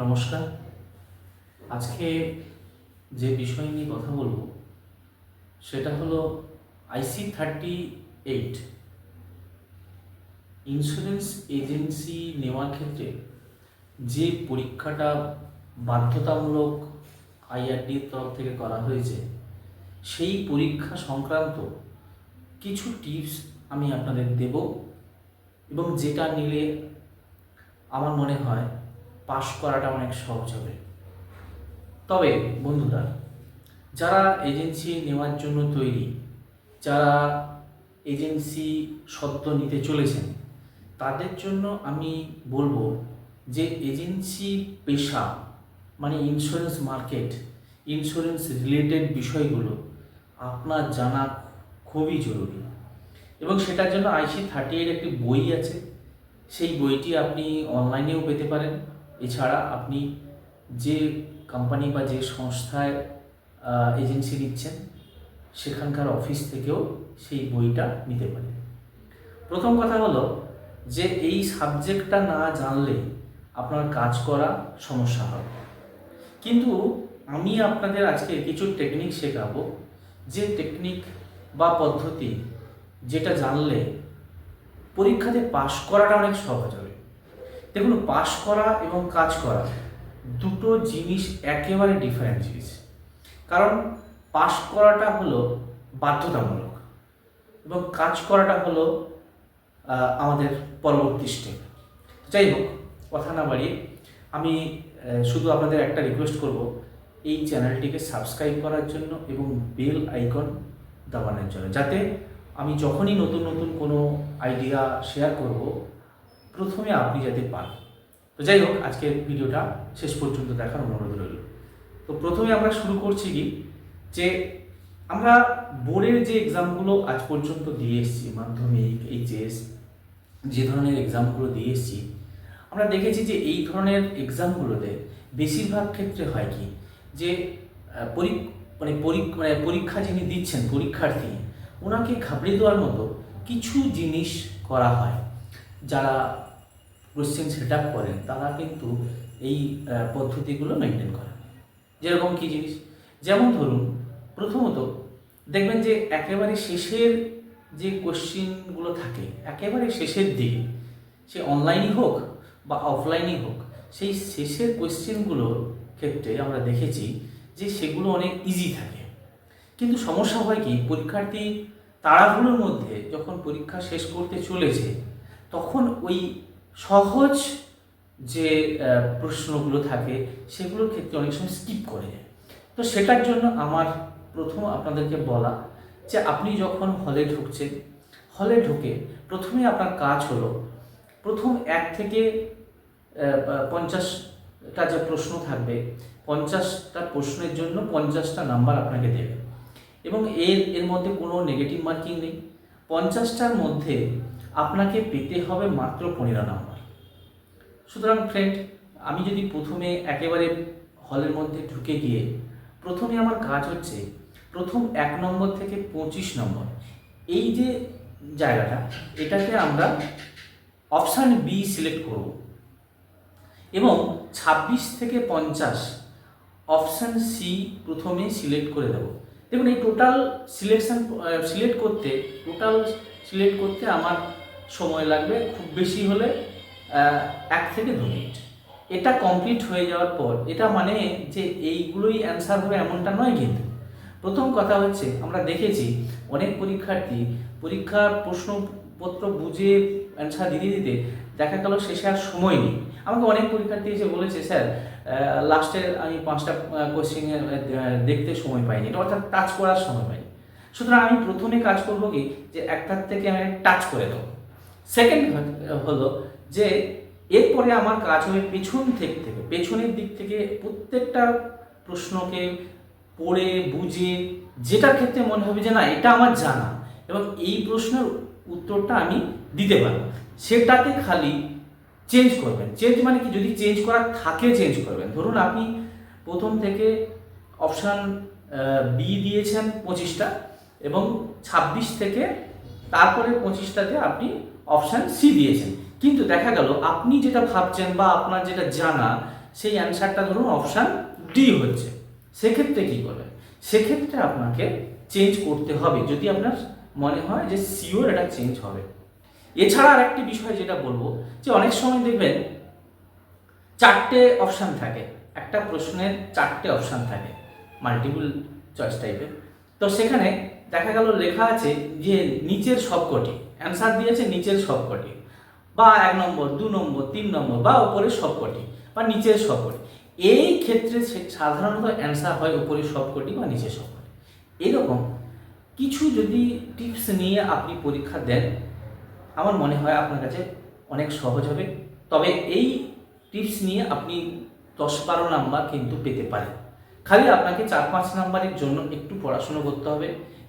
নমস্কার। আজকে যে বিষয় নিয়ে কথা বলবো সেটা হলো IC38 ইন্স্যুরেন্স এজেন্সি নেওয়ার ক্ষেত্রে যে পরীক্ষাটা বাধ্যতামূলক IRDA-র তরফ থেকে করা হয়েছে, সেই পরীক্ষা সংক্রান্ত কিছু টিপস আমি আপনাদের দেব এবং যেটা নিলে আমার মনে হয় পাশ করাটা অনেক সহজ হবে। তবে বন্ধুরা, যারা এজেন্সি নেওয়ার জন্য তৈরি, যারা এজেন্সি সদ্য নিতে চলেছেন, তাদের জন্য আমি বলবো যে এজেন্সি পেশা মানে ইন্স্যুরেন্স মার্কেট, ইন্স্যুরেন্স রিলেটেড বিষয়গুলো আপনার জানা খুবই জরুরি। এবং সেটার জন্য IC38 একটি বই আছে, সেই বইটি আপনি অনলাইনেও পেতে পারেন। এছাড়া আপনি যে কোম্পানি বা যে সংস্থায় এজেন্সি নিচ্ছেন সেখানকার অফিস থেকেও সেই বইটা নিতে পারেন। প্রথম কথা হলো যে এই সাবজেক্টটা না জানলে আপনার কাজ করা সমস্যা হবে। কিন্তু আমি আপনাদের আজকে কিছু টেকনিক শেখাবো, যে টেকনিক বা পদ্ধতি যেটা জানলে পরীক্ষাতে পাশ করাটা অনেক সহজ হবে। দেখুন, পাশ করা এবং কাজ করা দুটো জিনিস একেবারে ডিফারেন্ট জিনিস। কারণ পাশ করাটা হলো বাধ্যতামূলক এবং কাজ করাটা হলো আমাদের পরবর্তী স্টেপ। যাই হোক, কথা না বাড়িয়ে আমি শুধু আপনাদের একটা রিকোয়েস্ট করব, এই চ্যানেলটিকে সাবস্ক্রাইব করার জন্য এবং বেল আইকন দাবানোর জন্য, যাতে আমি যখনই নতুন নতুন কোনো আইডিয়া শেয়ার করব প্রথমে আপনি যাতে পান। তো যাই হোক, আজকের ভিডিওটা শেষ পর্যন্ত দেখার অনুরোধ রইল। তো প্রথমে আমরা শুরু করছি কি, যে আমরা বোর্ডের যে এক্সামগুলো আজ পর্যন্ত দিয়ে এসেছি, মাধ্যমিক, এইচএস, যে ধরনের এক্সামগুলো দিয়ে এসেছি, আমরা দেখেছি যে এই ধরনের এক্সামগুলোতে বেশিরভাগ ক্ষেত্রে হয় কি, যে পরীক্ষা যিনি দিচ্ছেন, পরীক্ষার্থী, ওনাকে ঘাবড়ে দেওয়ার মতো কিছু জিনিস করা হয়। যারা কোশ্চেন সেট আপ করেন তারা কিন্তু এই পদ্ধতিগুলো মেনটেন করেন। যেরকম কী জিনিস, যেমন ধরুন, প্রথমত দেখবেন যে একেবারে শেষের যে কোশ্চেনগুলো থাকে, একেবারে শেষের দিকে, সে অনলাইনই হোক বা অফলাইনই হোক, সেই শেষের কোশ্চেনগুলোর ক্ষেত্রে আমরা দেখেছি যে সেগুলো অনেক ইজি থাকে। কিন্তু সমস্যা হয় কি, পরীক্ষার্থী তাড়াহুড়োর মধ্যে যখন পরীক্ষা শেষ করতে চলেছে, তখন ওই সহজ যে প্রশ্নগুলো থাকে সেগুলোর ক্ষেত্রে অনেক সময় স্কিপ করে যায়। তো সেটার জন্য আমার প্রথম আপনাদেরকে বলা, যে আপনি যখন হলে ঢুকছেন, হলে ঢুকে প্রথমে আপনার কাজ হলো প্রথম 1 থেকে 50টা যে প্রশ্ন থাকবে, 50টা প্রশ্নের জন্য 50টা নাম্বার আপনাকে দেবে এবং এর মধ্যে কোনো নেগেটিভ মার্কিং নেই। 50টার মধ্যে আপনাকে পেতে হবে মাত্র 15 নাম্বার। সুতরাং ফ্রেন্ড, আমি যদি প্রথমে একেবারে হলের মধ্যে ঢুকে গিয়ে প্রথমে আমার কাজ হচ্ছে প্রথম 1 নম্বর থেকে 25 নম্বর, এই যে জায়গাটা, এটাকে আমরা অপশান বি সিলেক্ট করব এবং 26 থেকে 50 অপশান সি প্রথমে সিলেক্ট করে দেব। দেখুন, এই টোটাল সিলেক্ট করতে আমার সময় লাগবে খুব বেশি হলে 1 থেকে 2 মিনিট। এটা কমপ্লিট হয়ে যাওয়ার পর, এটা মানে যে এইগুলোই অ্যান্সার হবে এমনটা নয়। কিন্তু প্রথম কথা হচ্ছে, আমরা দেখেছি অনেক পরীক্ষার্থী পরীক্ষার প্রশ্নপত্র বুঝে অ্যান্সার দিতে দিতে দেখা গেল শেষে আর সময় নেই। আমাকে অনেক পরীক্ষার্থী এসে বলেছে, স্যার লাস্টের আমি 5টা কোশ্চেন দেখতে সময় পাইনি, এটা অর্থাৎ টাচ করার সময় পাইনি। সুতরাং আমি প্রথমে কাজ করবো কি, যে একটার থেকে আমি টাচ করে দেবো। সেকেন্ড হলো যে এরপরে আমার কাজ হবে পেছনের দিক থেকে প্রত্যেকটা প্রশ্নকে পড়ে বুঝে, যেটার ক্ষেত্রে মনে হবে যে না, এটা আমার জানা এবং এই প্রশ্নের উত্তরটা আমি দিতে পারবো, সেটাতে খালি চেঞ্জ করবেন। চেঞ্জ মানে কি, যদি চেঞ্জ করার থাকে চেঞ্জ করবেন। ধরুন আপনি প্রথম থেকে অপশান বি দিয়েছেন 25টা এবং 26 থেকে তারপরে 25টাতে আপনি অপশান সি দিয়েছেন, কিন্তু দেখা গেল আপনি যেটা ভাবছেন বা আপনার যেটা জানা সেই অ্যান্সারটা ধরুন অপশান ডি হচ্ছে, সেক্ষেত্রে কী করবেন? সেক্ষেত্রে আপনাকে চেঞ্জ করতে হবে যদি আপনার মনে হয় যে শিওর এটা চেঞ্জ হবে। এছাড়া আর একটি বিষয় যেটা বলবো, যে অনেক সময় দেখবেন 4টে অপশান থাকে, একটা প্রশ্নের 4টে অপশান থাকে, মাল্টিপল চয়েস টাইপের। তো সেখানে দেখা গেল লেখা আছে যে নিচের সবকটি, অ্যান্সার দিয়েছে নিচের সবকটি, বা 1 নম্বর, 2 নম্বর, 3 নম্বর, বা উপরের সবকটি, বা নিচের সবকটি। এই ক্ষেত্রে সাধারণত অ্যান্সার হয় উপরের সবকটি বা নিচের সবকটি। এরকম কিছু যদি টিপস নিয়ে আপনি পরীক্ষা দেন, আমার মনে হয় আপনার কাছে অনেক সহজ হবে। তবে এই টিপস নিয়ে আপনি 10-12 নাম্বার কিন্তু পেতে পারেন। খালি আপনাকে 4-5 নাম্বারের জন্য একটু পড়াশুনো করতে হবে,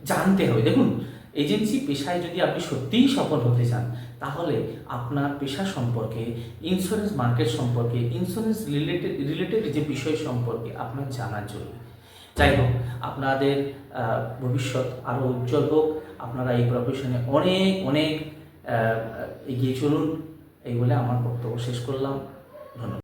জানতে হবে। দেখুন, এজেন্সি পেশায় যদি আপনি সত্যিই সফল হতে চান, তাহলে আপনার পেশা সম্পর্কে, ইন্স্যুরেন্স মার্কেট সম্পর্কে, ইন্স্যুরেন্স রিলেটেড যে বিষয় সম্পর্কে আপনার জানা জরুরি। যাই হোক, আপনাদের ভবিষ্যৎ আরও উজ্জ্বল হোক, আপনারা এই প্রফেশনে অনেক অনেক এগিয়ে চলুন, এই বলে আমার বক্তব্য শেষ করলাম। ধন্যবাদ।